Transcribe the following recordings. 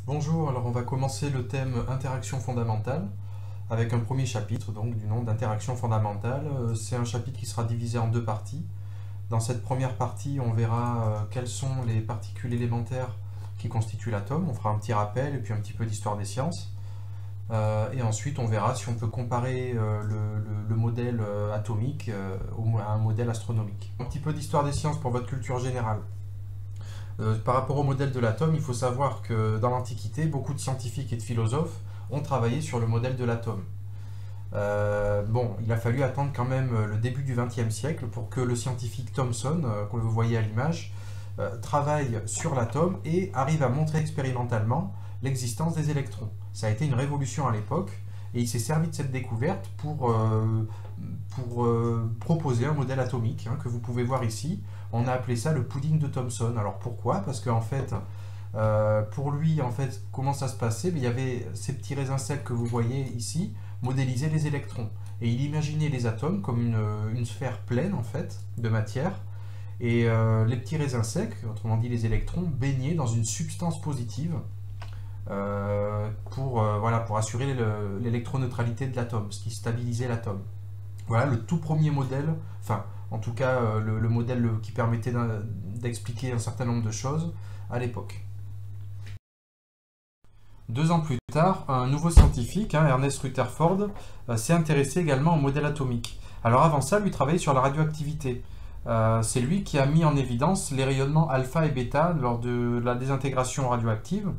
Bonjour, alors on va commencer le thème interaction fondamentale avec un premier chapitre donc du nom d'interaction fondamentale. C'est un chapitre qui sera divisé en deux parties. Dans cette première partie, on verra quelles sont les particules élémentaires qui constituent l'atome. On fera un petit rappel et puis un petit peu d'histoire des sciences. Et ensuite, on verra si on peut comparer le modèle atomique à un modèle astronomique. Un petit peu d'histoire des sciences pour votre culture générale. Par rapport au modèle de l'atome, il faut savoir que dans l'Antiquité, beaucoup de scientifiques et de philosophes ont travaillé sur le modèle de l'atome. Il a fallu attendre quand même le début du XXe siècle pour que le scientifique Thomson, que vous voyez à l'image, travaille sur l'atome et arrive à montrer expérimentalement l'existence des électrons. Ça a été une révolution à l'époque et il s'est servi de cette découverte pour proposer un modèle atomique que vous pouvez voir ici. On a appelé ça le pudding de Thomson. Alors pourquoi? Parce qu'en fait, pour lui, comment ça se passait? Il y avait ces petits raisins secs que vous voyez ici, modélisaient les électrons. Et il imaginait les atomes comme une sphère pleine en fait de matière. Et les petits raisins secs, autrement dit les électrons, baignaient dans une substance positive pour assurer l'électroneutralité de l'atome, ce qui stabilisait l'atome. Voilà le tout premier modèle, en tout cas le modèle qui permettait d'expliquer un certain nombre de choses à l'époque. 2 ans plus tard, un nouveau scientifique, Ernest Rutherford, s'est intéressé également au modèle atomique. Alors avant ça, lui travaillait sur la radioactivité. C'est lui qui a mis en évidence les rayonnements alpha et bêta lors de la désintégration radioactive.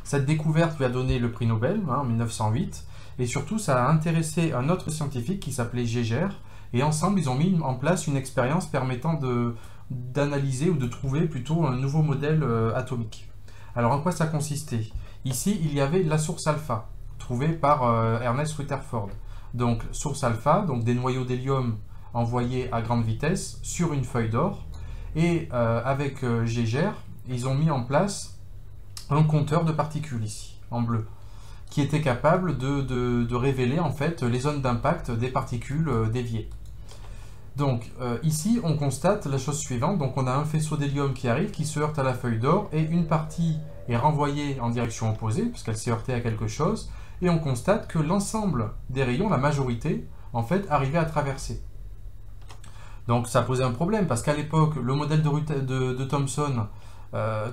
Cette découverte lui a donné le prix Nobel en 1908, et surtout ça a intéressé un autre scientifique qui s'appelait Geiger, et ensemble ils ont mis en place une expérience permettant d'analyser ou de trouver plutôt un nouveau modèle atomique. Alors en quoi ça consistait? Ici il y avait la source alpha, trouvée par Ernest Rutherford. Donc source alpha, donc des noyaux d'hélium envoyés à grande vitesse sur une feuille d'or, et avec Geiger, ils ont mis en place un compteur de particules ici, en bleu, qui était capable de révéler en fait les zones d'impact des particules déviées. Donc ici on constate la chose suivante, donc on a un faisceau d'hélium qui arrive, qui se heurte à la feuille d'or, et une partie est renvoyée en direction opposée, puisqu'elle s'est heurtée à quelque chose, et on constate que l'ensemble des rayons, la majorité, en fait, arrivait à traverser. Donc ça posait un problème, parce qu'à l'époque, le modèle de Thomson,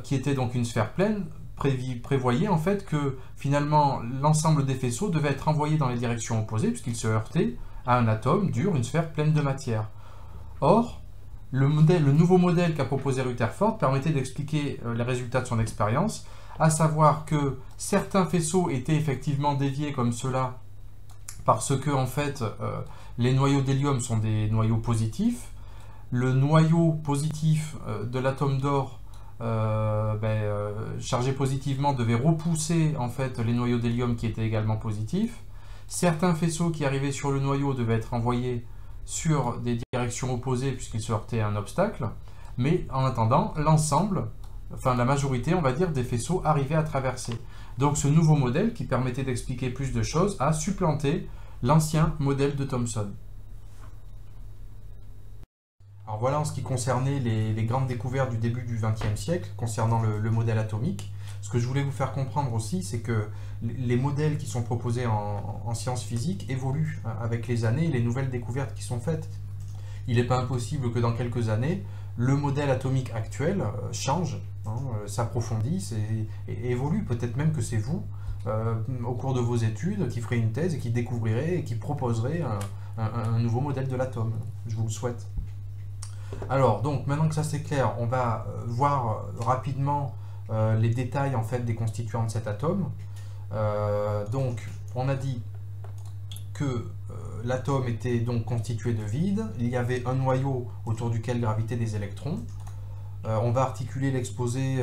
qui était donc une sphère pleine, prévoyait en fait que finalement l'ensemble des faisceaux devait être envoyé dans les directions opposées puisqu'ils se heurtaient à un atome dur, une sphère pleine de matière. Or, le nouveau modèle qu'a proposé Rutherford permettait d'expliquer les résultats de son expérience, à savoir que certains faisceaux étaient effectivement déviés comme cela parce que en fait les noyaux d'hélium sont des noyaux positifs. Le noyau positif de l'atome d'or chargé positivement devait repousser en fait les noyaux d'hélium qui étaient également positifs. Certains faisceaux qui arrivaient sur le noyau devaient être envoyés sur des directions opposées puisqu'ils se heurtaient à un obstacle, mais en attendant, l'ensemble, la majorité, on va dire, des faisceaux arrivaient à traverser. Donc ce nouveau modèle qui permettait d'expliquer plus de choses a supplanté l'ancien modèle de Thomson. Alors voilà en ce qui concernait les grandes découvertes du début du XXe siècle concernant le modèle atomique. Ce que je voulais vous faire comprendre aussi, c'est que les modèles qui sont proposés en sciences physiques évoluent avec les années et les nouvelles découvertes qui sont faites. Il n'est pas impossible que dans quelques années, le modèle atomique actuel change, s'approfondisse et évolue. Peut-être même que c'est vous, au cours de vos études, qui ferez une thèse et qui découvrirez et qui proposerez un nouveau modèle de l'atome. Je vous le souhaite. Alors, donc, maintenant que ça c'est clair, on va voir rapidement les détails en fait des constituants de cet atome. Donc, on a dit que l'atome était donc constitué de vide. Il y avait un noyau autour duquel gravitaient des électrons. On va articuler l'exposé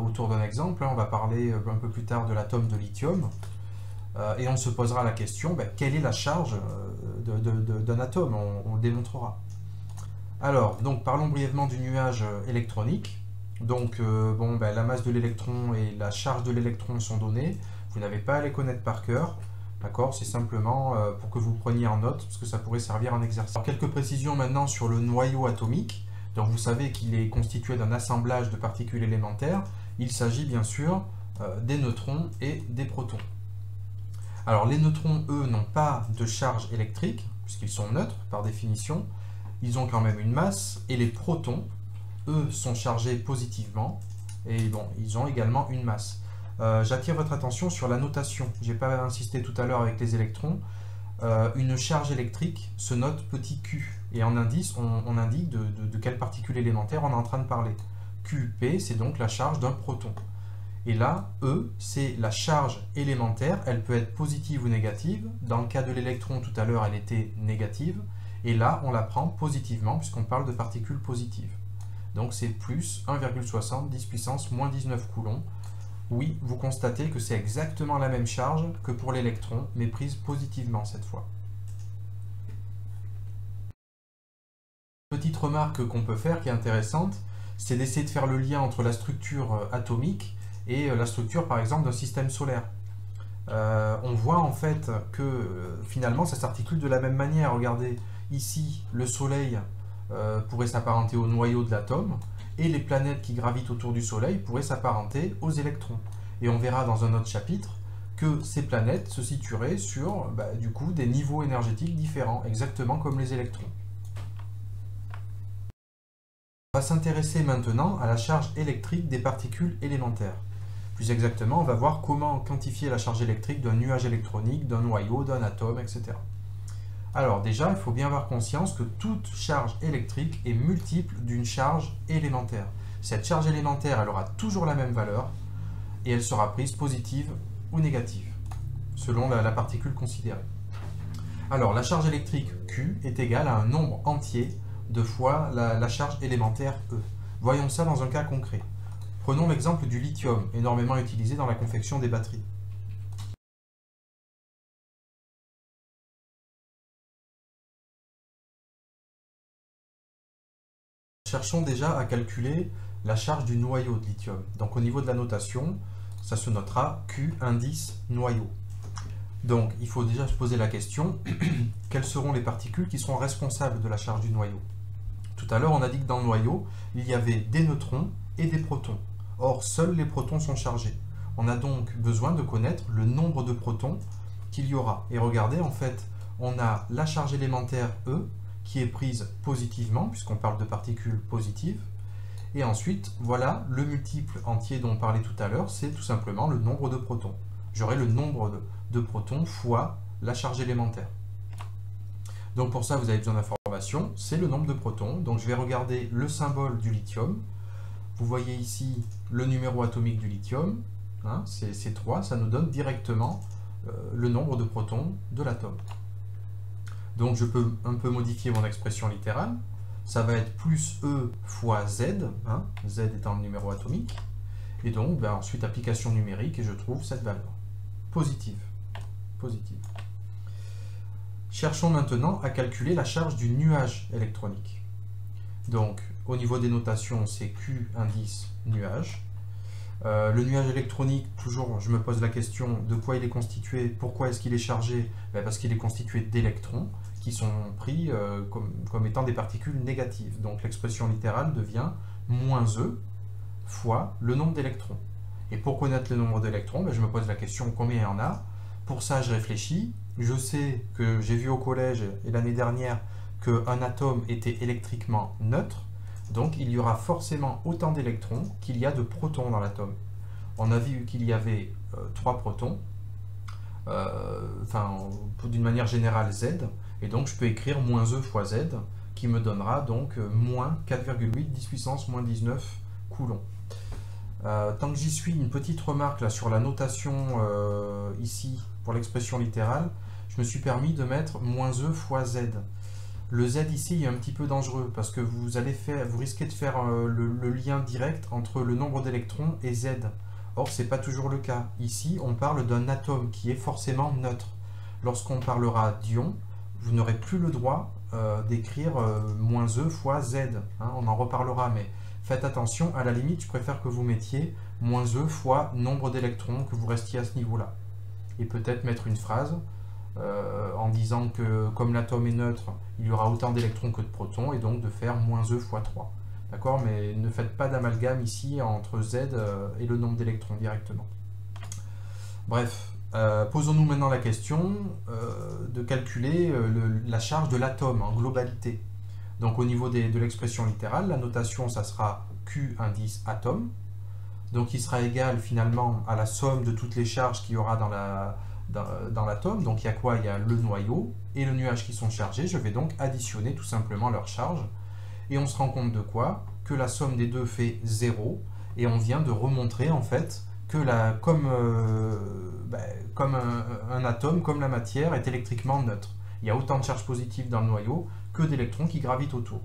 autour d'un exemple. On va parler un peu plus tard de l'atome de lithium. Et on se posera la question, quelle est la charge d'un atome? On le démontrera. Alors, donc parlons brièvement du nuage électronique. Donc, la masse de l'électron et la charge de l'électron sont données. Vous n'avez pas à les connaître par cœur, d'accord? C'est simplement pour que vous preniez en note, parce que ça pourrait servir en exercice. Alors, quelques précisions maintenant sur le noyau atomique. Donc, vous savez qu'il est constitué d'un assemblage de particules élémentaires. Il s'agit bien sûr des neutrons et des protons. Alors les neutrons, eux, n'ont pas de charge électrique, puisqu'ils sont neutres par définition. Ils ont quand même une masse, et les protons, eux, sont chargés positivement, et bon, ils ont également une masse. J'attire votre attention sur la notation. Je n'ai pas insisté tout à l'heure avec les électrons. Une charge électrique se note petit q, et en indice, on indique de quelle particule élémentaire on est en train de parler. QP, c'est donc la charge d'un proton. Et là, E, c'est la charge élémentaire, elle peut être positive ou négative. Dans le cas de l'électron, tout à l'heure, elle était négative. Et là, on la prend positivement, puisqu'on parle de particules positives. Donc c'est plus 1,60 10 puissance moins 19 coulombs. Oui, vous constatez que c'est exactement la même charge que pour l'électron, mais prise positivement cette fois. Petite remarque qu'on peut faire qui est intéressante, c'est d'essayer de faire le lien entre la structure atomique et la structure par exemple d'un système solaire. On voit en fait que finalement ça s'articule de la même manière. Regardez, ici le Soleil pourrait s'apparenter au noyau de l'atome, et les planètes qui gravitent autour du Soleil pourraient s'apparenter aux électrons. Et on verra dans un autre chapitre que ces planètes se situeraient sur du coup des niveaux énergétiques différents, exactement comme les électrons. On va s'intéresser maintenant à la charge électrique des particules élémentaires. Plus exactement, on va voir comment quantifier la charge électrique d'un nuage électronique, d'un noyau, d'un atome, etc. Alors déjà, il faut bien avoir conscience que toute charge électrique est multiple d'une charge élémentaire. Cette charge élémentaire, elle aura toujours la même valeur, et elle sera prise positive ou négative, selon la particule considérée. Alors, la charge électrique Q est égale à un nombre entier de fois la charge élémentaire E. Voyons ça dans un cas concret. Prenons l'exemple du lithium, énormément utilisé dans la confection des batteries. Cherchons déjà à calculer la charge du noyau de lithium. Donc au niveau de la notation, ça se notera Q indice noyau. Donc il faut déjà se poser la question, quelles seront les particules qui seront responsables de la charge du noyau? Tout à l'heure, on a dit que dans le noyau, il y avait des neutrons et des protons. Or, seuls les protons sont chargés. On a donc besoin de connaître le nombre de protons qu'il y aura. Et regardez, en fait, on a la charge élémentaire E, qui est prise positivement, puisqu'on parle de particules positives. Et ensuite, voilà le multiple entier dont on parlait tout à l'heure, c'est tout simplement le nombre de protons. J'aurai le nombre de protons fois la charge élémentaire. Donc pour ça, vous avez besoin d'informations, c'est le nombre de protons. Donc je vais regarder le symbole du lithium. Vous voyez ici le numéro atomique du lithium, hein, c'est 3, ça nous donne directement le nombre de protons de l'atome. Donc je peux un peu modifier mon expression littérale. Ça va être plus E fois Z, hein, Z étant le numéro atomique. Et donc ensuite application numérique et je trouve cette valeur. Positive. Positive. Cherchons maintenant à calculer la charge du nuage électronique. Donc au niveau des notations, c'est Q indice nuage. Le nuage électronique, toujours je me pose la question de quoi il est constitué, pourquoi est-ce qu'il est chargé? Parce qu'il est constitué d'électrons qui sont pris comme étant des particules négatives. Donc l'expression littérale devient moins E fois le nombre d'électrons. Et pour connaître le nombre d'électrons, je me pose la question combien il y en a. Pour ça, je réfléchis. Je sais que j'ai vu au collège et l'année dernière qu'un atome était électriquement neutre. Donc il y aura forcément autant d'électrons qu'il y a de protons dans l'atome. On a vu qu'il y avait 3 protons, d'une manière générale Z, et donc je peux écrire moins E fois Z, qui me donnera donc moins 4,8 10 puissance moins 19 coulombs. Tant que j'y suis, une petite remarque là sur la notation ici pour l'expression littérale, je me suis permis de mettre moins E fois Z. Le Z ici est un petit peu dangereux parce que vous risquez de faire le lien direct entre le nombre d'électrons et Z. Or, ce n'est pas toujours le cas. Ici, on parle d'un atome qui est forcément neutre. Lorsqu'on parlera d'ion, vous n'aurez plus le droit d'écrire moins E fois Z. Hein, on en reparlera, mais faites attention. À la limite, je préfère que vous mettiez moins E fois nombre d'électrons, que vous restiez à ce niveau-là. Et peut-être mettre une phrase en disant que comme l'atome est neutre, il y aura autant d'électrons que de protons, et donc de faire moins E fois 3. D'accord? Mais ne faites pas d'amalgame ici entre Z et le nombre d'électrons directement. Bref, posons-nous maintenant la question de calculer la charge de l'atome en globalité. Donc au niveau de l'expression littérale, la notation, ça sera Q indice atome. Donc il sera égal finalement à la somme de toutes les charges qu'il y aura dans l'atome. Donc il y a quoi? Il y a le noyau et le nuage qui sont chargés. Je vais donc additionner tout simplement leurs charges. Et on se rend compte de quoi? Que la somme des deux fait 0. Et on vient de remontrer en fait que comme un atome, comme la matière, est électriquement neutre. Il y a autant de charges positives dans le noyau que d'électrons qui gravitent autour.